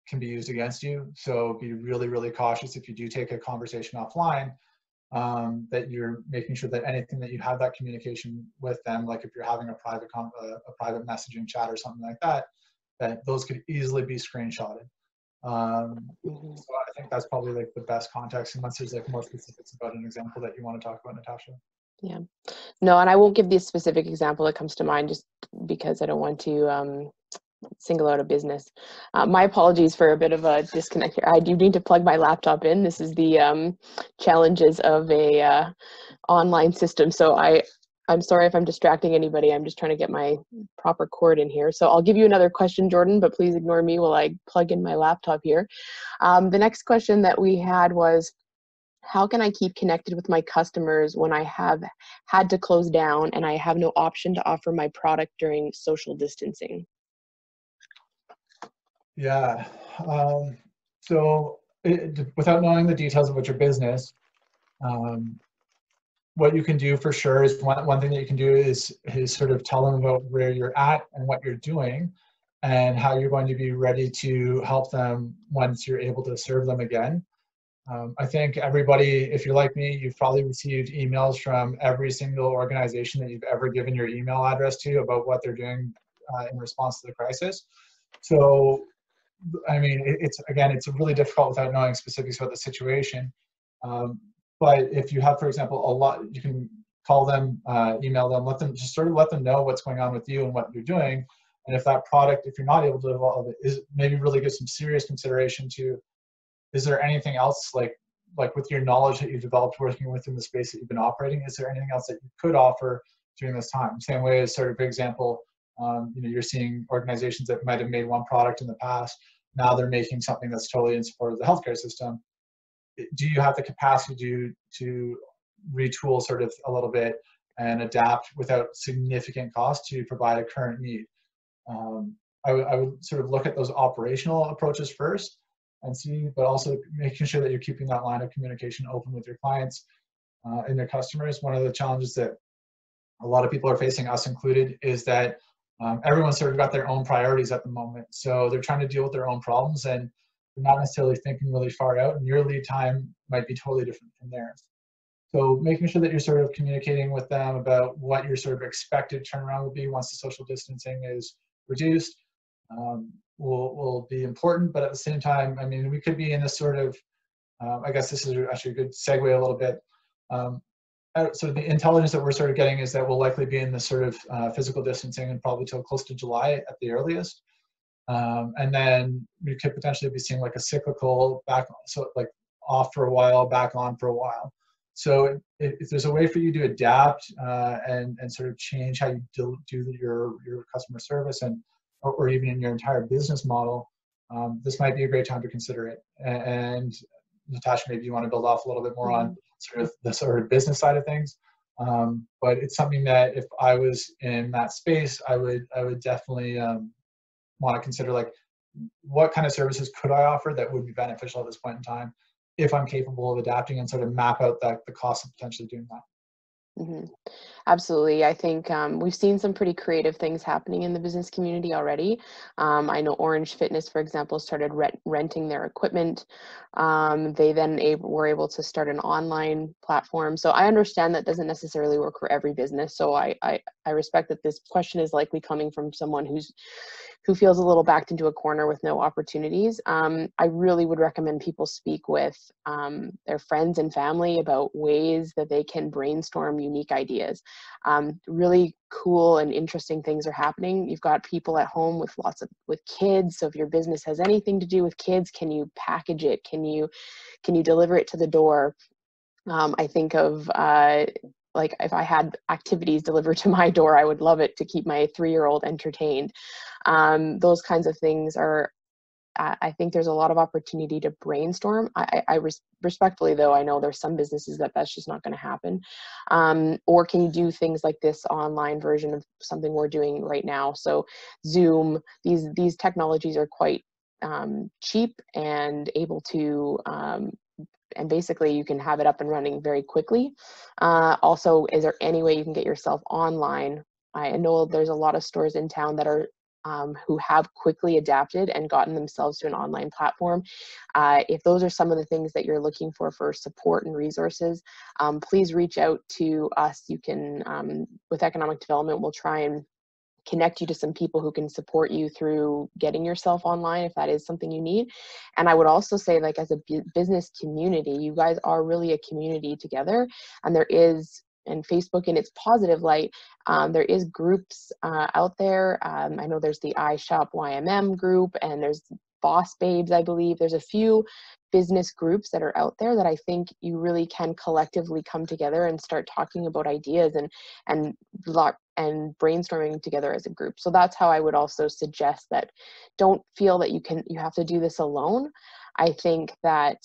can be used against you. So be really, really cautious if you do take a conversation offline, that you're making sure that anything that you have that communication with them, like if you're having a private messaging chat or something like that, that those could easily be screenshotted. So I think that's probably like the best context, unless there's like more specifics about an example that you want to talk about, Natasha. Yeah. No, and I won't give the specific example that comes to mind just because I don't want to single out a business. My apologies for a bit of a disconnect here. I do need to plug my laptop in. This is the challenges of a online system. So I'm sorry if I'm distracting anybody. I'm just trying to get my proper cord in here. So I'll give you another question, Jordan, but please ignore me while I plug in my laptop here. The next question that we had was, how can I keep connected with my customers when I have had to close down and I have no option to offer my product during social distancing? Yeah. So without knowing the details about your business, what you can do for sure is one thing that you can do is sort of tell them about where you're at and what you're doing and how you're going to be ready to help them once you're able to serve them again. I think everybody, if you're like me, you've probably received emails from every single organization that you've ever given your email address to about what they're doing in response to the crisis. So, I mean, it's really difficult without knowing specifics about the situation. But if you have, for example, you can call them, email them, let them know what's going on with you and what you're doing. And if that product, if you're not able to evolve it, is maybe really give some serious consideration to, is there anything else like with your knowledge that you've developed working within the space that you've been operating, is there anything else that you could offer during this time? Same way as sort of example, you're seeing organizations that might have made one product in the past, now they're making something that's totally in support of the healthcare system. Do you have the capacity to retool sort of a little bit and adapt without significant cost to provide a current need? I would sort of look at those operational approaches first and see, but also making sure that you're keeping that line of communication open with your clients and their customers. One of the challenges that a lot of people are facing, us included, is that everyone's sort of got their own priorities at the moment. So they're trying to deal with their own problems and they're not necessarily thinking really far out, and your lead time might be totally different from theirs. So making sure that you're sort of communicating with them about what your sort of expected turnaround will be once the social distancing is reduced will be important. But at the same time, I mean, we could be in this sort of, I guess this is actually a good segue a little bit. So the intelligence that we're sort of getting is that we'll likely be in this sort of physical distancing and probably till close to July at the earliest. And then we could potentially be seeing like a cyclical back, so like off for a while, back on for a while. So if there's a way for you to adapt and sort of change how you do your customer service or even in your entire business model, this might be a great time to consider it. And Natasha, maybe you want to build off a little bit more on sort of the sort of business side of things. But it's something that if I was in that space, I would definitely want to consider, like, what kind of services could I offer that would be beneficial at this point in time if I'm capable of adapting, and sort of map out the cost of potentially doing that. Mm-hmm. Absolutely. I think we've seen some pretty creative things happening in the business community already. I know Orange Fitness, for example, started renting their equipment. They then were able to start an online platform. So I understand that doesn't necessarily work for every business. So I respect that this question is likely coming from someone who feels a little backed into a corner with no opportunities. I really would recommend people speak with their friends and family about ways that they can brainstorm unique ideas. Really cool and interesting things are happening. You've got people at home with kids. So if your business has anything to do with kids, can you package it? Can you deliver it to the door? I think of like if I had activities delivered to my door, I would love it to keep my 3-year-old entertained. Those kinds of things are, I think there's a lot of opportunity to brainstorm. I respectfully, though, I know there's some businesses that's just not going to happen. Or can you do things like this online version of something we're doing right now? So Zoom, these technologies are quite cheap and able to and basically you can have it up and running very quickly. Also, is there any way you can get yourself online? I know there's a lot of stores in town that are who have quickly adapted and gotten themselves to an online platform. If those are some of the things that you're looking for support and resources, please reach out to us. You can, with economic development, we'll try and connect you to some people who can support you through getting yourself online if that is something you need. And I would also say, like, as a business community, you guys are really a community together, and there is, and Facebook in its positive light, there is groups out there. I know there's the iShop YMM group, and there's Boss Babes, I believe. There's a few business groups that are out there that I think you really can collectively come together and start talking about ideas and brainstorming together as a group. So that's how I would also suggest that don't feel that you have to do this alone. I think that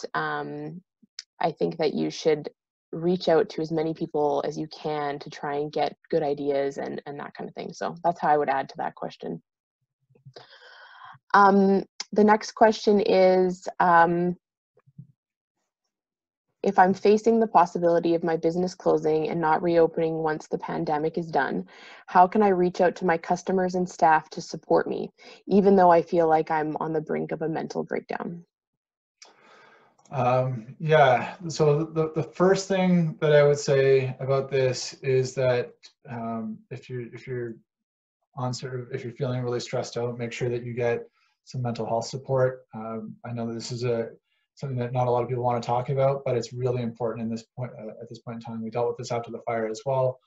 you should reach out to as many people as you can to try and get good ideas and that kind of thing. So that's how I would add to that question. The next question is, if I'm facing the possibility of my business closing and not reopening once the pandemic is done, how can I reach out to my customers and staff to support me, even though I feel like I'm on the brink of a mental breakdown? Yeah, so the first thing that I would say about this is that if you're if you're feeling really stressed out, make sure that you get some mental health support. I know this is something that not a lot of people want to talk about, but it's really important in this point at this point in time. We dealt with this after the fire as well.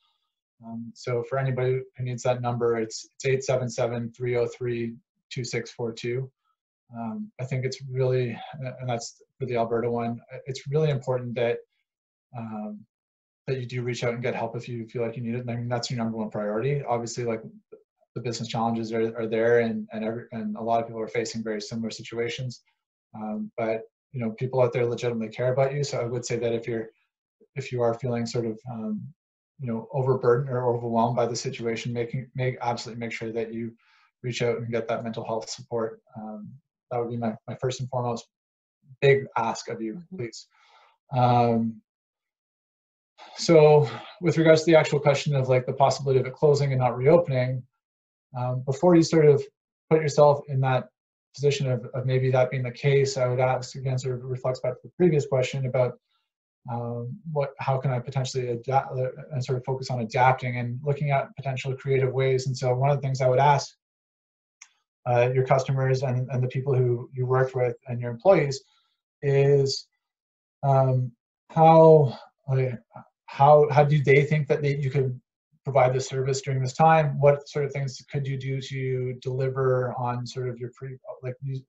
So for anybody who needs that number, it's 877-303-2642. I think it's really, and that's for the Alberta one, it's really important that that you do reach out and get help if you feel like you need it. I mean, that's your number one priority. Obviously, like, the business challenges are there, and a lot of people are facing very similar situations. But you know, people out there legitimately care about you. So I would say that if you are feeling sort of you know, overburdened or overwhelmed by the situation, absolutely make sure that you reach out and get that mental health support. That would be my first and foremost big ask of you, please. So with regards to the actual question of, like, the possibility of it closing and not reopening, before you sort of put yourself in that position of maybe that being the case, I would ask, again, sort of reflects back to the previous question about how can I potentially adapt and sort of focus on adapting and looking at potential creative ways. And so one of the things I would ask your customers and the people who you worked with and your employees is how do they think that you could provide the service during this time? What sort of things could you do to deliver on sort of your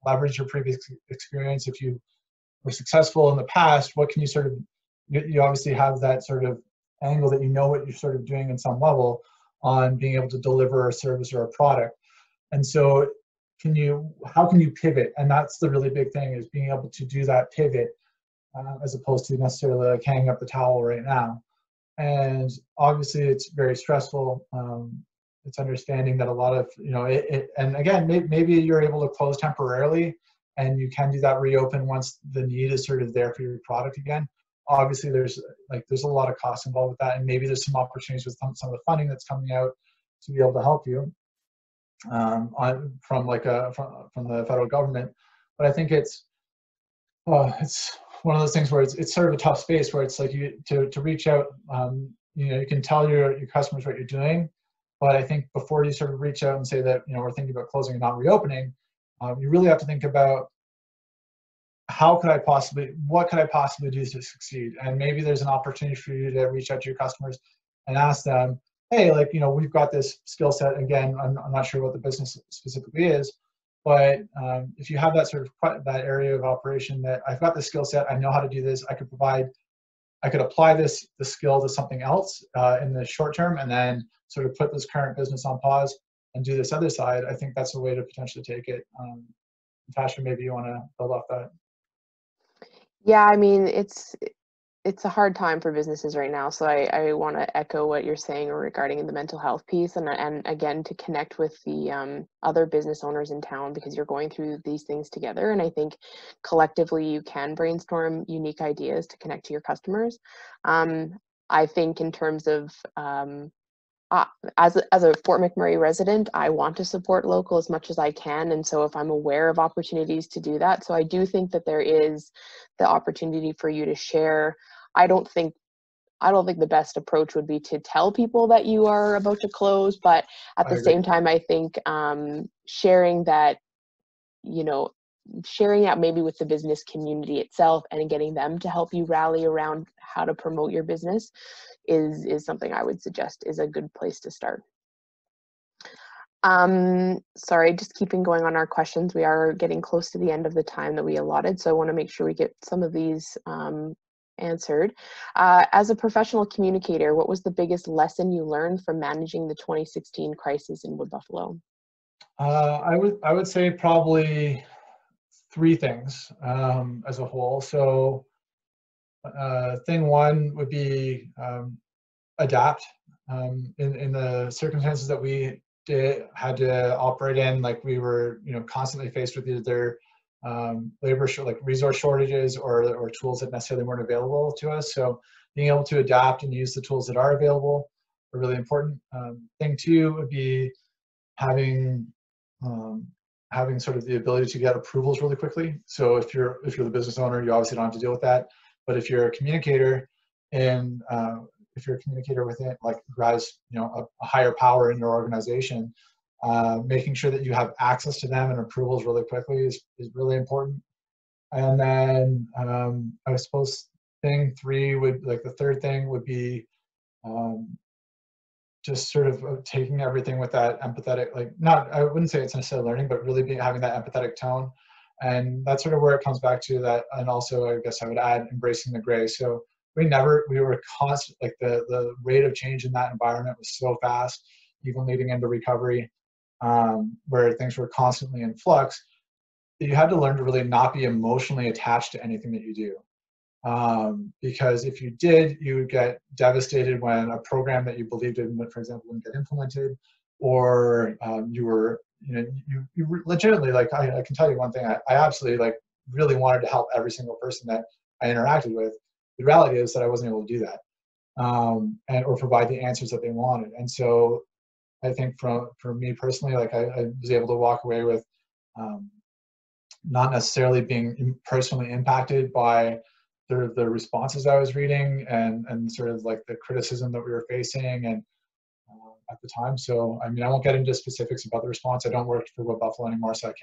leverage your previous experience? If you were successful in the past, what can you sort of, you obviously have that sort of angle that you know what you're sort of doing in some level on being able to deliver a service or a product. And so how can you pivot? And that's the really big thing, is being able to do that pivot as opposed to necessarily like hanging up the towel right now. And obviously it's very stressful. It's understanding that a lot of, you know, and again, maybe you're able to close temporarily and you can do that reopen once the need is sort of there for your product again. Obviously there's a lot of costs involved with that, and maybe there's some opportunities with some of the funding that's coming out to be able to help you from the federal government. But I think it's one of those things where it's sort of a tough space where it's like to reach out, you know, you can tell your customers what you're doing, but I think before you sort of reach out and say that, you know, we're thinking about closing and not reopening, you really have to think about what could I possibly do to succeed? And maybe there's an opportunity for you to reach out to your customers and ask them, hey, like, you know, we've got this skill set. Again, I'm not sure what the business specifically is, but if you have that sort of that area of operation that I've got the skill set, I know how to do this, I could apply the skill to something else in the short term, and then sort of put this current business on pause and do this other side. I think that's a way to potentially take it. Natasha, maybe you want to build off that. Yeah, I mean, it's a hard time for businesses right now. So I want to echo what you're saying regarding the mental health piece, and again, to connect with the other business owners in town, because you're going through these things together. And I think collectively you can brainstorm unique ideas to connect to your customers. I think in terms of as a Fort McMurray resident, I want to support local as much as I can. And so if I'm aware of opportunities to do that, so I do think that there is the opportunity for you to share. I don't think I don't think the best approach would be to tell people that you are about to close, but at the same time, I think sharing that, sharing that maybe with the business community itself and getting them to help you rally around how to promote your business is something I would suggest is a good place to start. Sorry, just keeping going on our questions. We are getting close to the end of the time that we allotted, so I want to make sure we get some of these answered. As a professional communicator, what was the biggest lesson you learned from managing the 2016 crisis in Wood Buffalo? I would say probably 3 things as a whole. So thing one would be adapt in the circumstances that we had to operate in. Like we were, constantly faced with either resource shortages or tools that necessarily weren't available to us. So being able to adapt and use the tools that are available are really important. Thing 2 would be having sort of the ability to get approvals really quickly. So if you're the business owner, you obviously don't have to deal with that. But if you're a communicator and if you're a communicator within, like, who has a higher power in your organization, making sure that you have access to them and approvals really quickly is really important. And then I suppose thing 3 would, like, the third thing would be just sort of taking everything with that empathetic, like, not, I wouldn't say it's necessarily learning, but really having that empathetic tone. And that's sort of where it comes back to that. And also, I guess I would add embracing the gray. So we were constant, like the rate of change in that environment was so fast, even leading into recovery, where things were constantly in flux, that you had to learn to really not be emotionally attached to anything that you do. Because if you did, you would get devastated when a program that you believed in, for example, wouldn't get implemented, or you were, you legitimately, like, I can tell you one thing, I absolutely, like, really wanted to help every single person that I interacted with. The reality is that I wasn't able to do that, or provide the answers that they wanted. And so I think for me personally, like, I was able to walk away with not necessarily being personally impacted by sort of the responses I was reading and sort of like the criticism that we were facing and at the time. So, I mean, I won't get into specifics about the response. I don't work for Wood Buffalo anymore, so I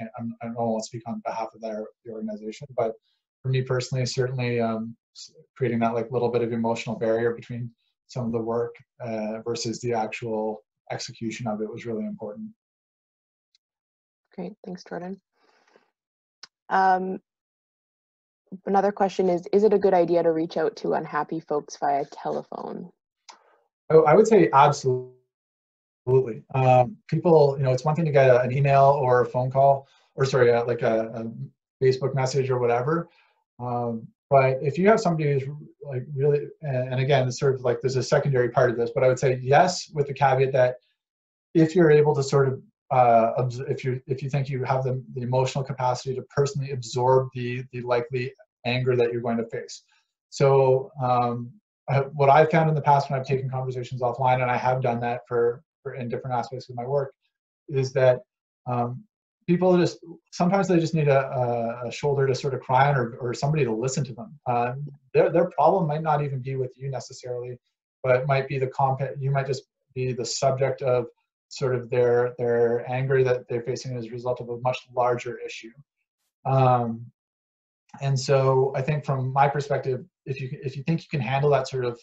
don't want to speak on behalf of the organization. But for me personally, certainly creating that, like, little bit of emotional barrier between some of the work versus the actual execution of it was really important. Great, thanks, Jordan. Another question is it a good idea to reach out to unhappy folks via telephone? Oh, I would say absolutely. People, it's one thing to get an email or a phone call, or sorry, like a Facebook message or whatever. But if you have somebody who's, like, really, and again, it's sort of like there's a secondary part of this, but I would say yes, with the caveat that if you're able to sort of, if you think you have the emotional capacity to personally absorb the likely anger that you're going to face. So what I've found in the past when I've taken conversations offline, and I have done that for in different aspects of my work, is that people sometimes they just need a shoulder to sort of cry on, or somebody to listen to them. Their problem might not even be with you necessarily, but it might be you might just be the subject of sort of their anger that they're facing as a result of a much larger issue. And so I think from my perspective, if you think you can handle that sort of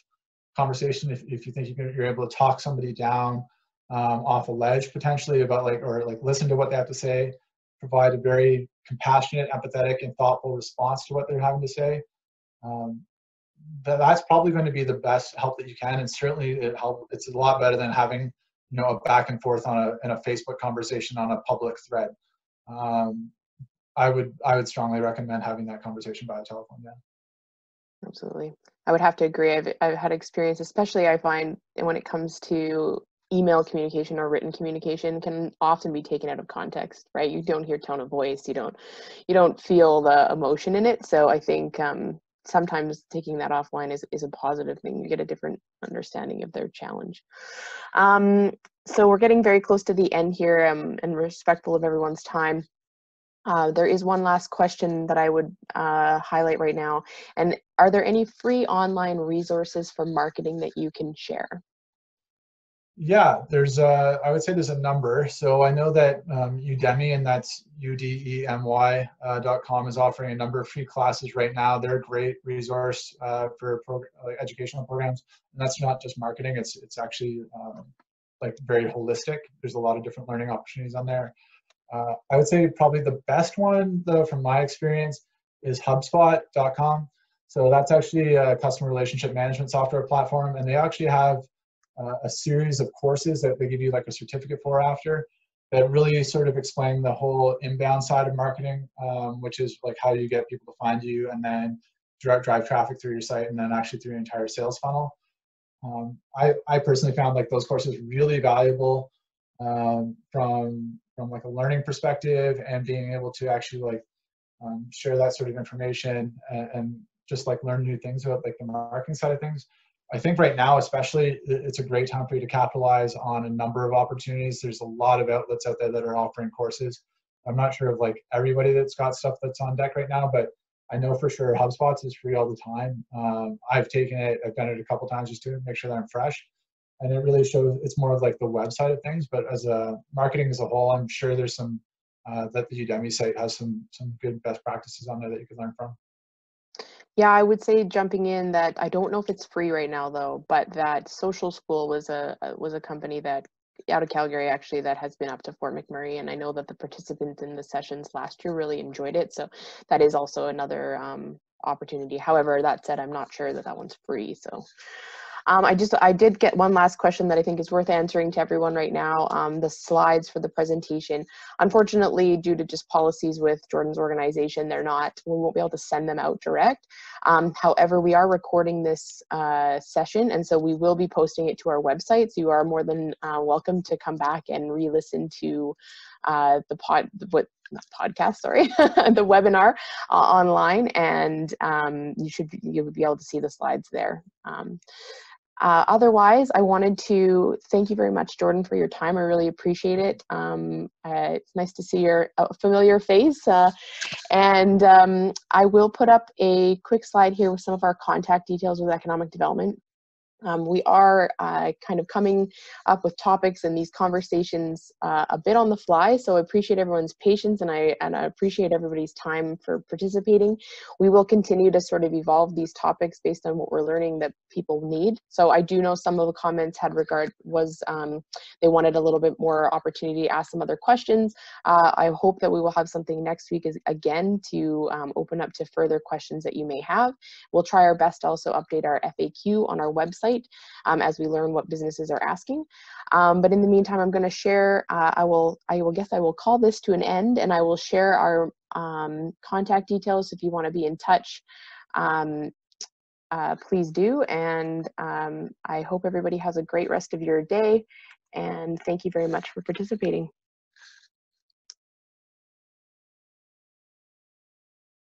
conversation, if you think you're able to talk somebody down off a ledge potentially about, or listen to what they have to say, provide a very compassionate, empathetic, and thoughtful response to what they're having to say, that's probably going to be the best help that you can. And certainly it's a lot better than having a back and forth in a Facebook conversation on a public thread. I would strongly recommend having that conversation by telephone. Yeah. Absolutely. I would have to agree. I've had experience, especially I find when it comes to email communication or written communication, can often be taken out of context, right? You don't hear tone of voice, you don't feel the emotion in it. So I think sometimes taking that offline is a positive thing. You get a different understanding of their challenge. So we're getting very close to the end here, and respectful of everyone's time. There is one last question that I would highlight right now. And are there any free online resources for marketing that you can share? Yeah, I would say there's a number. So I know that Udemy, and that's udemy.com, is offering a number of free classes right now. They're a great resource for educational programs. And that's not just marketing, it's actually like very holistic. There's a lot of different learning opportunities on there. I would say probably the best one, though, from my experience, is HubSpot.com. So that's actually a customer relationship management software platform, and they actually have a series of courses that they give you like a certificate for after, that really sort of explain the whole inbound side of marketing, which is like how you get people to find you and then drive traffic through your site and then actually through your entire sales funnel. I personally found like those courses really valuable from like a learning perspective, and being able to actually like share that sort of information and just like learn new things about like the marketing side of things. I think right now, especially, it's a great time for you to capitalize on a number of opportunities. There's a lot of outlets out there that are offering courses. I'm not sure of like everybody that's got stuff that's on deck right now, but I know for sure HubSpot is free all the time. I've taken it, I've done it a couple times just to make sure that I'm fresh. And it really shows, it's more of like the website of things, but as a marketing as a whole, I'm sure there's some, that the Udemy site has some good best practices on there that you could learn from. Yeah, I would say jumping in that I don't know if it's free right now though, but that Social School was a company that out of Calgary actually that has been up to Fort McMurray, and I know that the participants in the sessions last year really enjoyed it. So that is also another opportunity. However, that said, I'm not sure that that one's free. So I did get one last question that I think is worth answering to everyone right now. The slides for the presentation, unfortunately, due to just policies with Jordan's organization, we won't be able to send them out direct. However, we are recording this session, and so we will be posting it to our website. So you are more than welcome to come back and re-listen to the webinar online, and you would be able to see the slides there. Otherwise, I wanted to thank you very much, Jordan, for your time. I really appreciate it. It's nice to see your familiar face. And I will put up a quick slide here with some of our contact details with economic development. We are kind of coming up with topics and these conversations a bit on the fly, so I appreciate everyone's patience, and I appreciate everybody's time for participating. We will continue to sort of evolve these topics based on what we're learning that people need. So I do know some of the comments they wanted a little bit more opportunity to ask some other questions. I hope that we will have something next week again to open up to further questions that you may have. We'll try our best to also update our FAQ on our website as we learn what businesses are asking. But in the meantime, I'm going to share, I will call this to an end, and I will share our contact details. If you want to be in touch, please do. And I hope everybody has a great rest of your day. And thank you very much for participating.